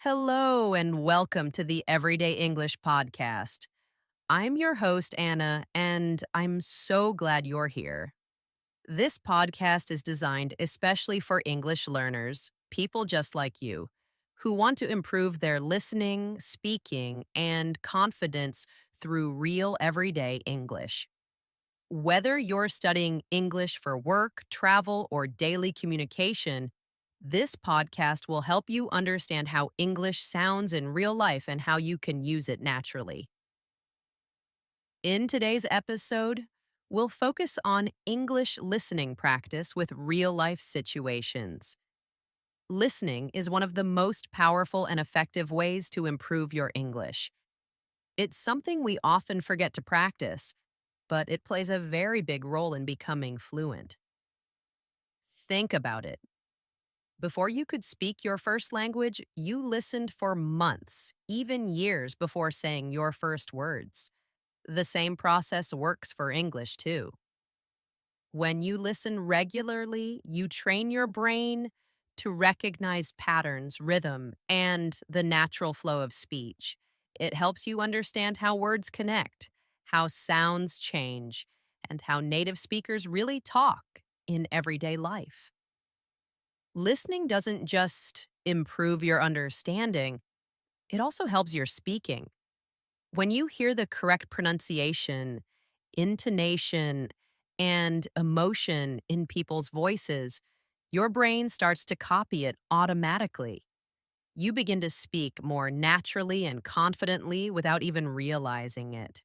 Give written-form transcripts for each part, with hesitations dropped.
Hello, and welcome to the Everyday English Podcast. I'm your host, Anna, and I'm so glad you're here. This podcast is designed especially for English learners, people just like you, who want to improve their listening, speaking, and confidence through real everyday English. Whether you're studying English for work, travel, or daily communication, this podcast will help you understand how English sounds in real life and how you can use it naturally. In today's episode, we'll focus on English listening practice with real life situations. Listening is one of the most powerful and effective ways to improve your English. It's something we often forget to practice, but it plays a very big role in becoming fluent. Think about it. Before you could speak your first language, you listened for months, even years before saying your first words. The same process works for English too. When you listen regularly, you train your brain to recognize patterns, rhythm, and the natural flow of speech. It helps you understand how words connect, how sounds change, and how native speakers really talk in everyday life. Listening doesn't just improve your understanding, it also helps your speaking. When you hear the correct pronunciation, intonation, and emotion in people's voices, your brain starts to copy it automatically. You begin to speak more naturally and confidently without even realizing it.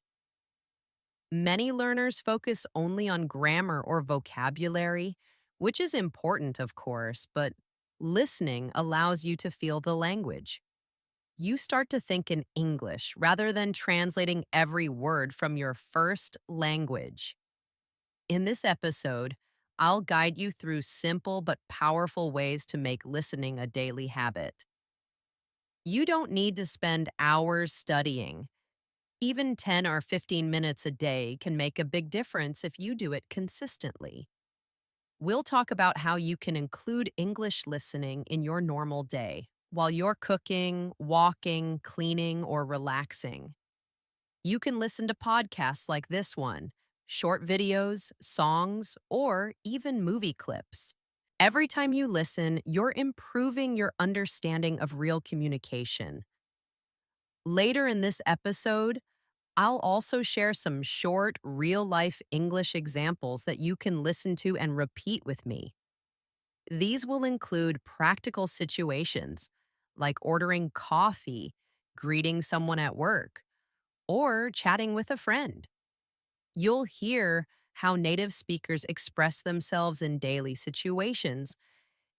Many learners focus only on grammar or vocabulary, which is important, of course, but listening allows you to feel the language. You start to think in English rather than translating every word from your first language. In this episode, I'll guide you through simple but powerful ways to make listening a daily habit. You don't need to spend hours studying. Even 10 or 15 minutes a day can make a big difference if you do it consistently. We'll talk about how you can include English listening in your normal day while you're cooking, walking, cleaning, or relaxing. You can listen to podcasts like this one, short videos, songs, or even movie clips. Every time you listen, you're improving your understanding of real communication. Later in this episode, I'll also share some short, real life English examples that you can listen to and repeat with me. These will include practical situations like ordering coffee, greeting someone at work, or chatting with a friend. You'll hear how native speakers express themselves in daily situations,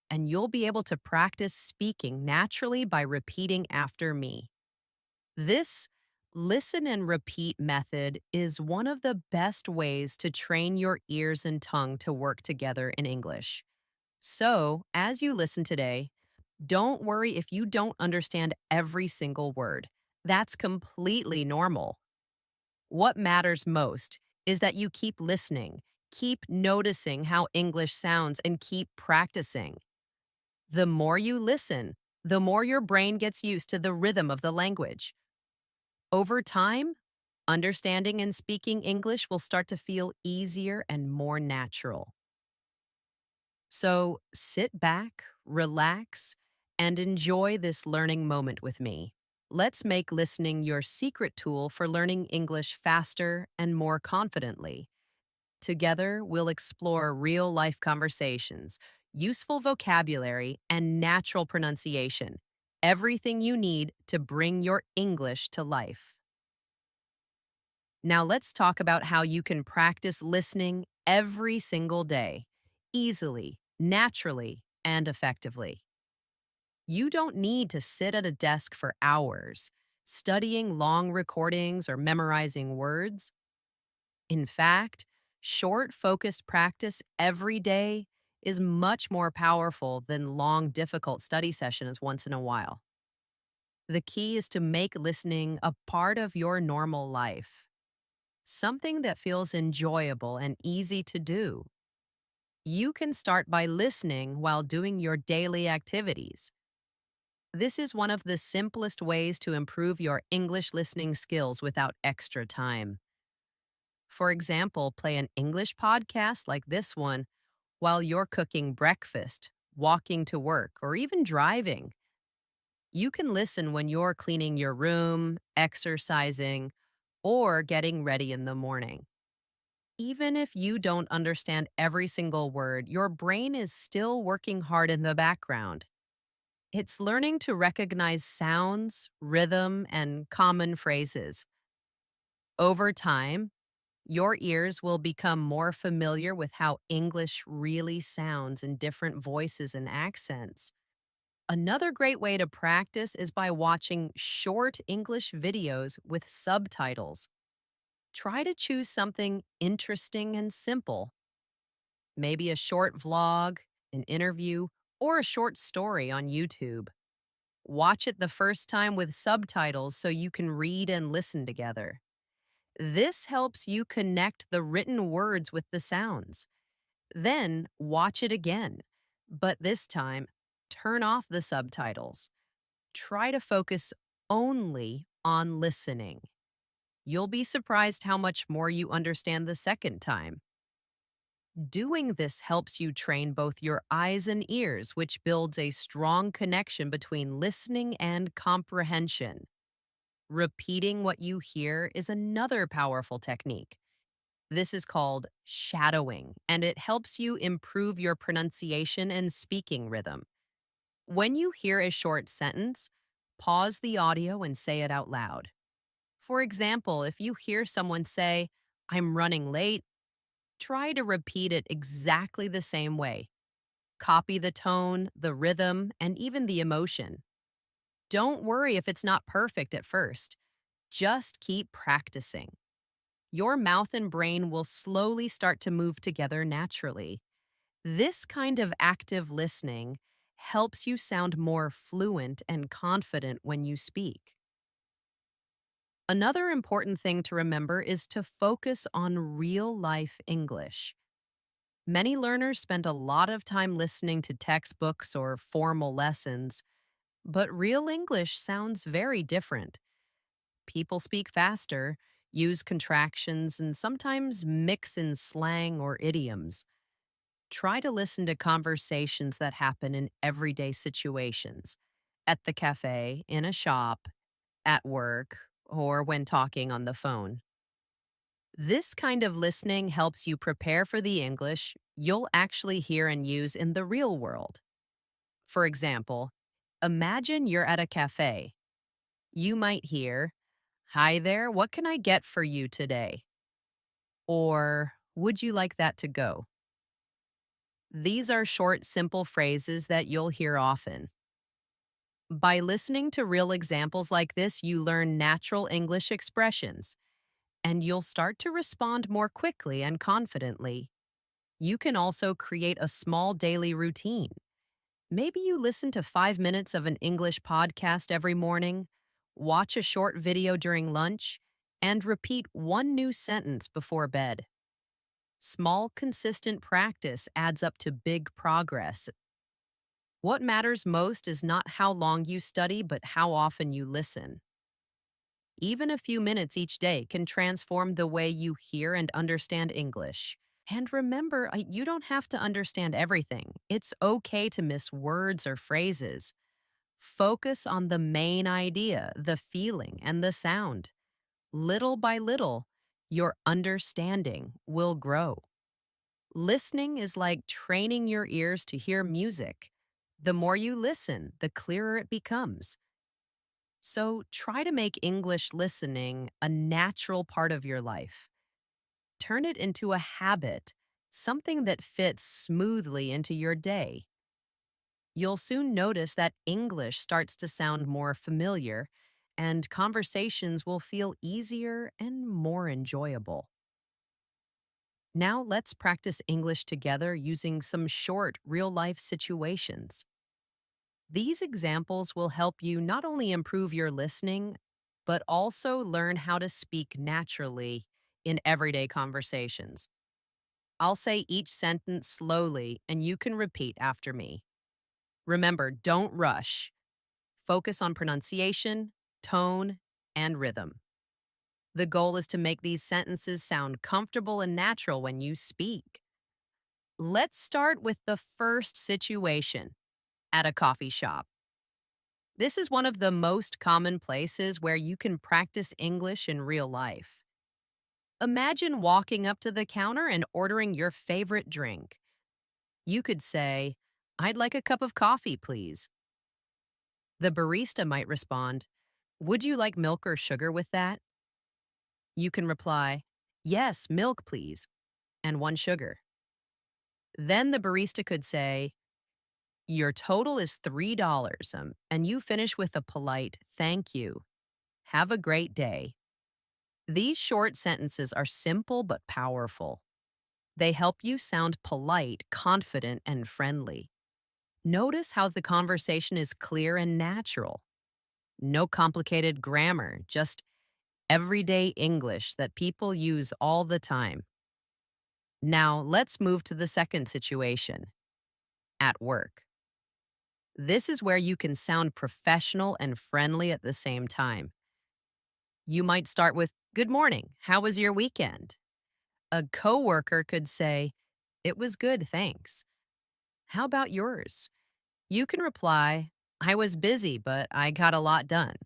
and you'll be able to practice speaking naturally by repeating after me. This listen and repeat method is one of the best ways to train your ears and tongue to work together in English. So, as you listen today, don't worry if you don't understand every single word. That's completely normal. What matters most is that you keep listening, keep noticing how English sounds, and keep practicing. The more you listen, the more your brain gets used to the rhythm of the language. Over time, understanding and speaking English will start to feel easier and more natural. So sit back, relax, and enjoy this learning moment with me. Let's make listening your secret tool for learning English faster and more confidently. Together, we'll explore real life conversations, useful vocabulary, and natural pronunciation. Everything you need to bring your English to life. Now, let's talk about how you can practice listening every single day, easily, naturally, and effectively. You don't need to sit at a desk for hours, studying long recordings or memorizing words. In fact, short, focused practice every day is much more powerful than long, difficult study sessions once in a while. The key is to make listening a part of your normal life, something that feels enjoyable and easy to do. You can start by listening while doing your daily activities. This is one of the simplest ways to improve your English listening skills without extra time. For example, play an English podcast like this one while you're cooking breakfast, walking to work, or even driving. You can listen when you're cleaning your room, exercising, or getting ready in the morning. Even if you don't understand every single word, your brain is still working hard in the background. It's learning to recognize sounds, rhythm, and common phrases. Over time, your ears will become more familiar with how English really sounds in different voices and accents. Another great way to practice is by watching short English videos with subtitles. Try to choose something interesting and simple, maybe a short vlog, an interview, or a short story on YouTube. Watch it the first time with subtitles so you can read and listen together. This helps you connect the written words with the sounds. Then watch it again, but this time, turn off the subtitles. Try to focus only on listening. You'll be surprised how much more you understand the second time. Doing this helps you train both your eyes and ears, which builds a strong connection between listening and comprehension. Repeating what you hear is another powerful technique. This is called shadowing, and it helps you improve your pronunciation and speaking rhythm. When you hear a short sentence, pause the audio and say it out loud. For example, if you hear someone say, "I'm running late," try to repeat it exactly the same way. Copy the tone, the rhythm, and even the emotion. Don't worry if it's not perfect at first. Just keep practicing. Your mouth and brain will slowly start to move together naturally. This kind of active listening helps you sound more fluent and confident when you speak. Another important thing to remember is to focus on real life English. Many learners spend a lot of time listening to textbooks or formal lessons, but real English sounds very different. People speak faster, use contractions, and sometimes mix in slang or idioms. Try to listen to conversations that happen in everyday situations at the cafe, in a shop, at work, or when talking on the phone. This kind of listening helps you prepare for the English you'll actually hear and use in the real world. For example, imagine you're at a cafe. You might hear, "Hi there, what can I get for you today?" Or, "Would you like that to go?" These are short, simple phrases that you'll hear often. By listening to real examples like this, you learn natural English expressions, and you'll start to respond more quickly and confidently. You can also create a small daily routine. Maybe you listen to 5 minutes of an English podcast every morning, watch a short video during lunch, and repeat one new sentence before bed. Small, consistent practice adds up to big progress. What matters most is not how long you study, but how often you listen. Even a few minutes each day can transform the way you hear and understand English. And remember, you don't have to understand everything. It's okay to miss words or phrases. Focus on the main idea, the feeling, and the sound. Little by little, your understanding will grow. Listening is like training your ears to hear music. The more you listen, the clearer it becomes. So try to make English listening a natural part of your life. Turn it into a habit, something that fits smoothly into your day. You'll soon notice that English starts to sound more familiar, and conversations will feel easier and more enjoyable. Now let's practice English together using some short, real life situations. These examples will help you not only improve your listening, but also learn how to speak naturally in everyday conversations. I'll say each sentence slowly, and you can repeat after me. Remember, don't rush. Focus on pronunciation, tone, and rhythm. The goal is to make these sentences sound comfortable and natural when you speak. Let's start with the first situation at a coffee shop. This is one of the most common places where you can practice English in real life. Imagine walking up to the counter and ordering your favorite drink. You could say, "I'd like a cup of coffee, please." The barista might respond, "Would you like milk or sugar with that?" You can reply, "Yes, milk, please, and one sugar." Then the barista could say, "Your total is $3, and you finish with a polite thank you. Have a great day." These short sentences are simple but powerful. They help you sound polite, confident, and friendly. Notice how the conversation is clear and natural. No complicated grammar, just everyday English that people use all the time. Now, let's move to the second situation at work. This is where you can sound professional and friendly at the same time. You might start with, "Good morning. How was your weekend?" A coworker could say, "It was good, thanks. How about yours?" You can reply, "I was busy, but I got a lot done."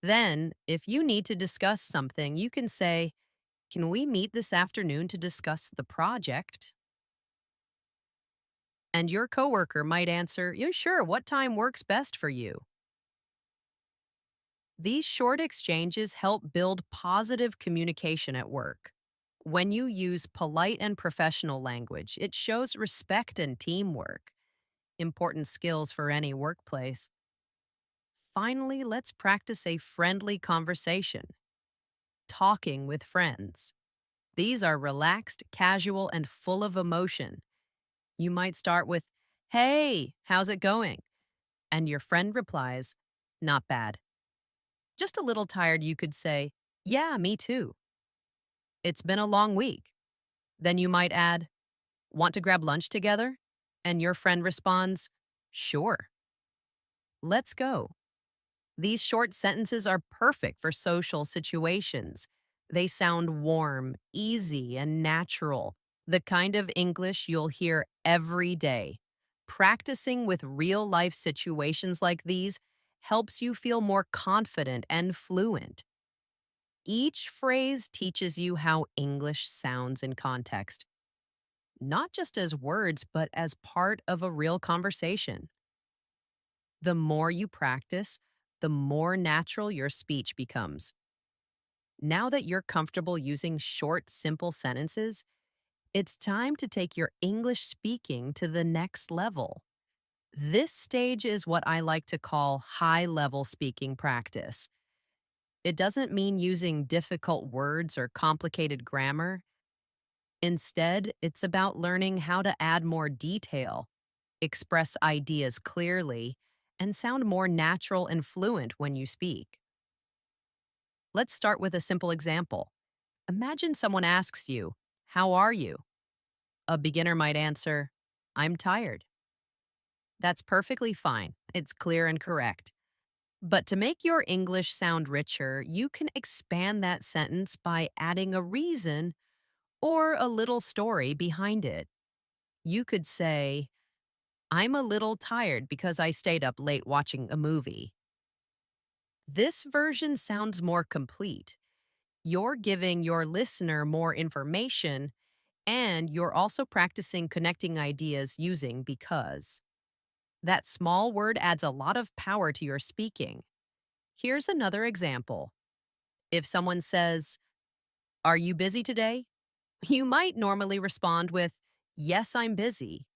Then, if you need to discuss something, you can say, "Can we meet this afternoon to discuss the project?" And your coworker might answer, "Yeah, sure, what time works best for you?" These short exchanges help build positive communication at work. When you use polite and professional language, it shows respect and teamwork, important skills for any workplace. Finally, let's practice a friendly conversation, talking with friends. These are relaxed, casual, and full of emotion. You might start with, "Hey, how's it going?" And your friend replies, "Not bad." Just a little tired, you could say, "Yeah, me too. It's been a long week." Then you might add, "Want to grab lunch together?" And your friend responds, "Sure. Let's go." These short sentences are perfect for social situations. They sound warm, easy, and natural, the kind of English you'll hear every day. Practicing with real life situations like these helps you feel more confident and fluent. Each phrase teaches you how English sounds in context, not just as words, but as part of a real conversation. The more you practice, the more natural your speech becomes. Now that you're comfortable using short, simple sentences, it's time to take your English speaking to the next level. This stage is what I like to call high level speaking practice. It doesn't mean using difficult words or complicated grammar. Instead, it's about learning how to add more detail, express ideas clearly, and sound more natural and fluent when you speak. Let's start with a simple example. Imagine someone asks you, "How are you?" A beginner might answer, "I'm tired." That's perfectly fine. It's clear and correct. But to make your English sound richer, you can expand that sentence by adding a reason or a little story behind it. You could say, "I'm a little tired because I stayed up late watching a movie." This version sounds more complete. You're giving your listener more information, and you're also practicing connecting ideas using because. That small word adds a lot of power to your speaking. Here's another example. If someone says, "Are you busy today?" You might normally respond with, "Yes, I'm busy."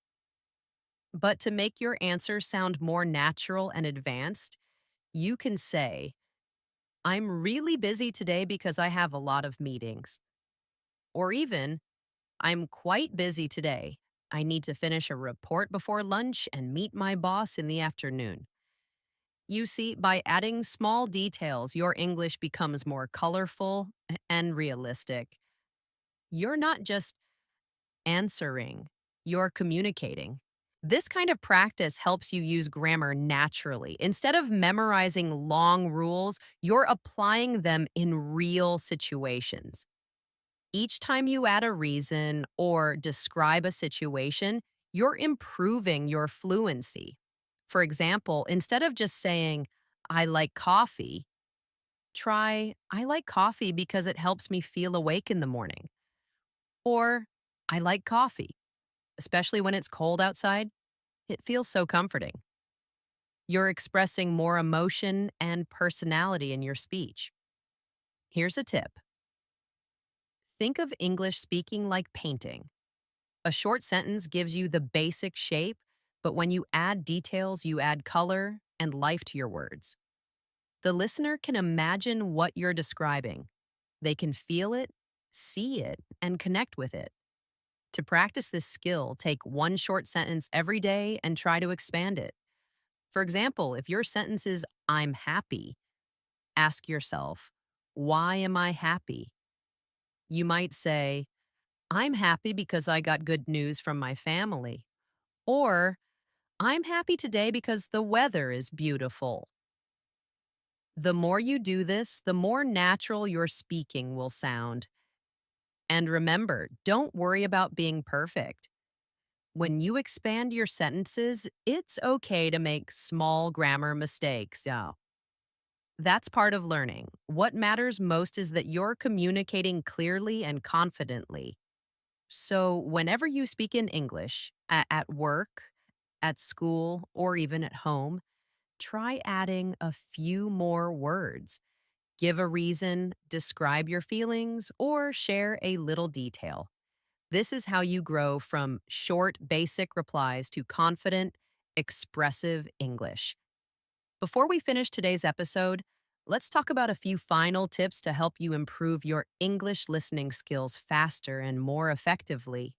But to make your answer sound more natural and advanced, you can say, "I'm really busy today because I have a lot of meetings." Or even, "I'm quite busy today. I need to finish a report before lunch and meet my boss in the afternoon." You see, by adding small details, your English becomes more colorful and realistic. You're not just answering, you're communicating. This kind of practice helps you use grammar naturally. Instead of memorizing long rules, you're applying them in real situations. Each time you add a reason or describe a situation, you're improving your fluency. For example, instead of just saying, I like coffee, try, I like coffee because it helps me feel awake in the morning. Or, I like coffee, especially when it's cold outside. It feels so comforting. You're expressing more emotion and personality in your speech. Here's a tip: think of English speaking like painting. A short sentence gives you the basic shape, but when you add details, you add color and life to your words. The listener can imagine what you're describing. They can feel it, see it, and connect with it. To practice this skill, take one short sentence every day and try to expand it. For example, if your sentence is, I'm happy, ask yourself, why am I happy? You might say, I'm happy because I got good news from my family. Or, I'm happy today because the weather is beautiful. The more you do this, the more natural your speaking will sound. And remember, don't worry about being perfect. When you expand your sentences, it's okay to make small grammar mistakes. Yeah. That's part of learning. What matters most is that you're communicating clearly and confidently. So, whenever you speak in English, at work, at school, or even at home, try adding a few more words. Give a reason, describe your feelings, or share a little detail. This is how you grow from short, basic replies to confident, expressive English. Before we finish today's episode, let's talk about a few final tips to help you improve your English listening skills faster and more effectively.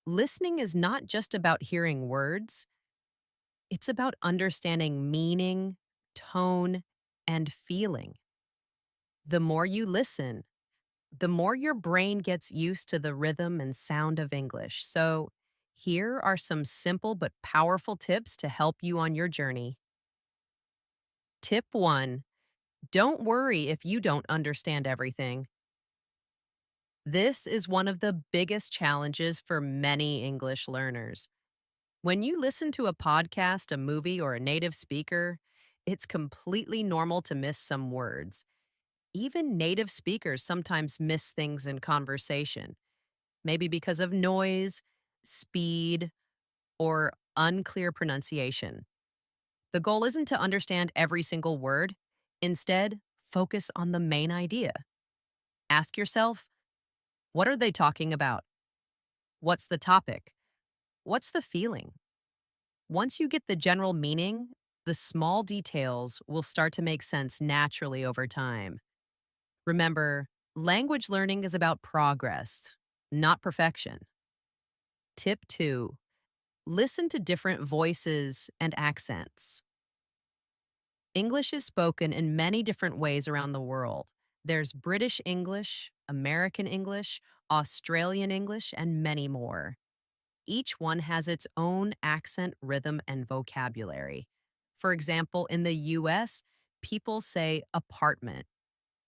Listening is not just about hearing words, it's about understanding meaning, tone, and feeling. The more you listen, the more your brain gets used to the rhythm and sound of English. So, here are some simple but powerful tips to help you on your journey. Tip 1: don't worry if you don't understand everything. This is one of the biggest challenges for many English learners. When you listen to a podcast, a movie, or a native speaker, it's completely normal to miss some words. Even native speakers sometimes miss things in conversation, maybe because of noise, speed, or unclear pronunciation. The goal isn't to understand every single word. Instead, focus on the main idea. Ask yourself, what are they talking about? What's the topic? What's the feeling? Once you get the general meaning, the small details will start to make sense naturally over time. Remember, language learning is about progress, not perfection. Tip 2: listen to different voices and accents. English is spoken in many different ways around the world. There's British English, American English, Australian English, and many more. Each one has its own accent, rhythm, and vocabulary. For example, in the US, people say apartment,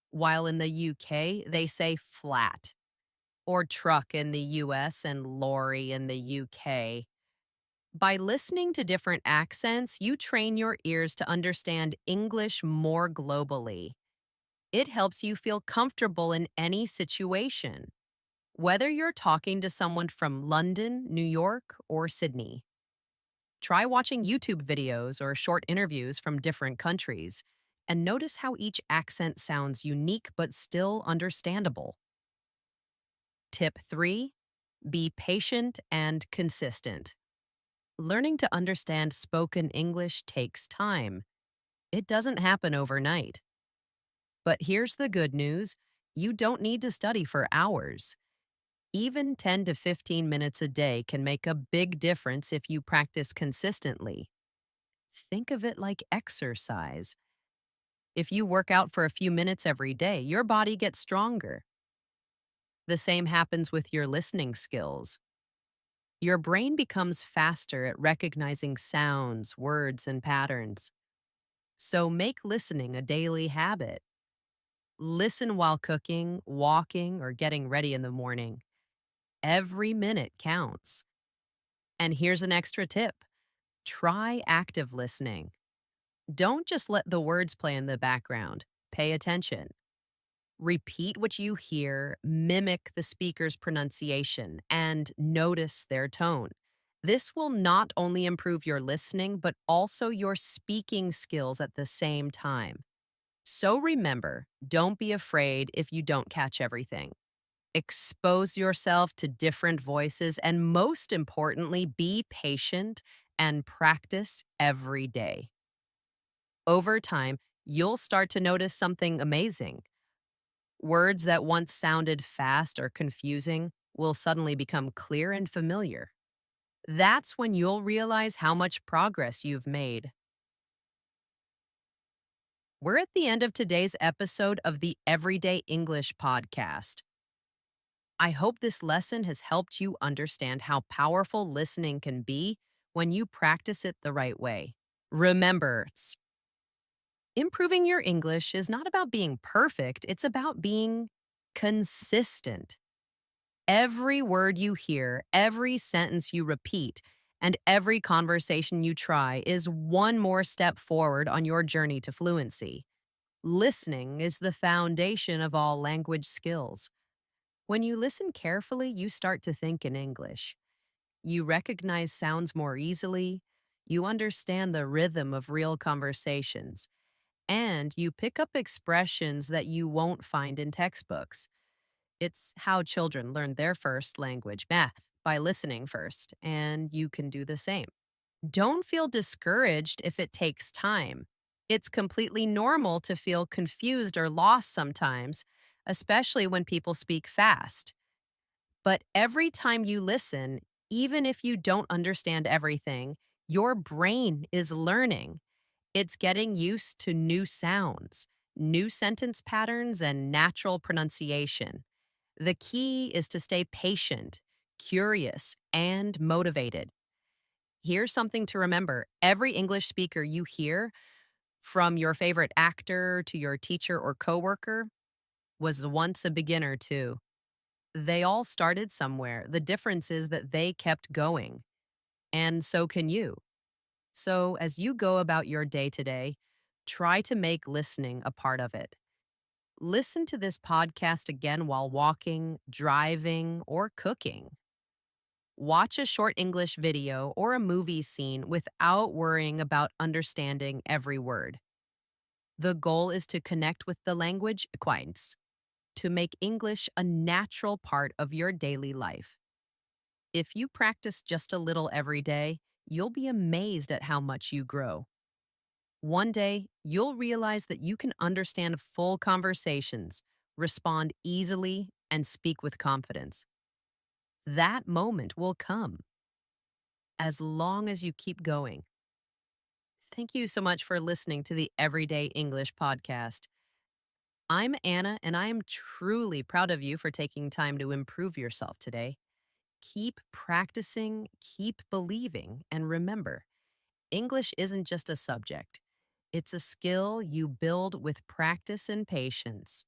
while in the UK, they say flat, or truck in the US and lorry in the UK. By listening to different accents, you train your ears to understand English more globally. It helps you feel comfortable in any situation, whether you're talking to someone from London, New York, or Sydney. Try watching YouTube videos or short interviews from different countries and notice how each accent sounds unique but still understandable. Tip 3: be patient and consistent. Learning to understand spoken English takes time. It doesn't happen overnight. But here's the good news: you don't need to study for hours. Even 10 to 15 minutes a day can make a big difference if you practice consistently. Think of it like exercise. If you work out for a few minutes every day, your body gets stronger. The same happens with your listening skills. Your brain becomes faster at recognizing sounds, words, and patterns. So make listening a daily habit. Listen while cooking, walking, or getting ready in the morning. Every minute counts. And here's an extra tip: try active listening. Don't just let the words play in the background. Pay attention. Repeat what you hear, mimic the speaker's pronunciation, and notice their tone. This will not only improve your listening, but also your speaking skills at the same time. So remember, don't be afraid if you don't catch everything. Expose yourself to different voices, and most importantly, be patient and practice every day. Over time, you'll start to notice something amazing. Words that once sounded fast or confusing will suddenly become clear and familiar. That's when you'll realize how much progress you've made. We're at the end of today's episode of the Everyday English podcast. I hope this lesson has helped you understand how powerful listening can be when you practice it the right way. Remember, improving your English is not about being perfect, it's about being consistent. Every word you hear, every sentence you repeat, and every conversation you try is one more step forward on your journey to fluency. Listening is the foundation of all language skills. When you listen carefully, you start to think in English. You recognize sounds more easily, you understand the rhythm of real conversations, and you pick up expressions that you won't find in textbooks. It's how children learn their first language, by listening first, and you can do the same. Don't feel discouraged if it takes time. It's completely normal to feel confused or lost sometimes, especially when people speak fast. But every time you listen, even if you don't understand everything, your brain is learning. It's getting used to new sounds, new sentence patterns, and natural pronunciation. The key is to stay patient, curious, and motivated. Here's something to remember: every English speaker you hear, from your favorite actor to your teacher or coworker, was once a beginner too. They all started somewhere. The difference is that they kept going, and so can you. So, as you go about your day today, try to make listening a part of it. Listen to this podcast again while walking, driving, or cooking. Watch a short English video or a movie scene without worrying about understanding every word. The goal is to connect with the language acquaintance, to make English a natural part of your daily life. If you practice just a little every day, you'll be amazed at how much you grow. One day, you'll realize that you can understand full conversations, respond easily, and speak with confidence. That moment will come as long as you keep going. Thank you so much for listening to the Everyday English podcast. I'm Anna, and I am truly proud of you for taking time to improve yourself today. Keep practicing, keep believing, and remember, English isn't just a subject, it's a skill you build with practice and patience.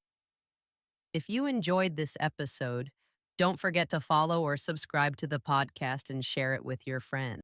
If you enjoyed this episode, don't forget to follow or subscribe to the podcast and share it with your friends.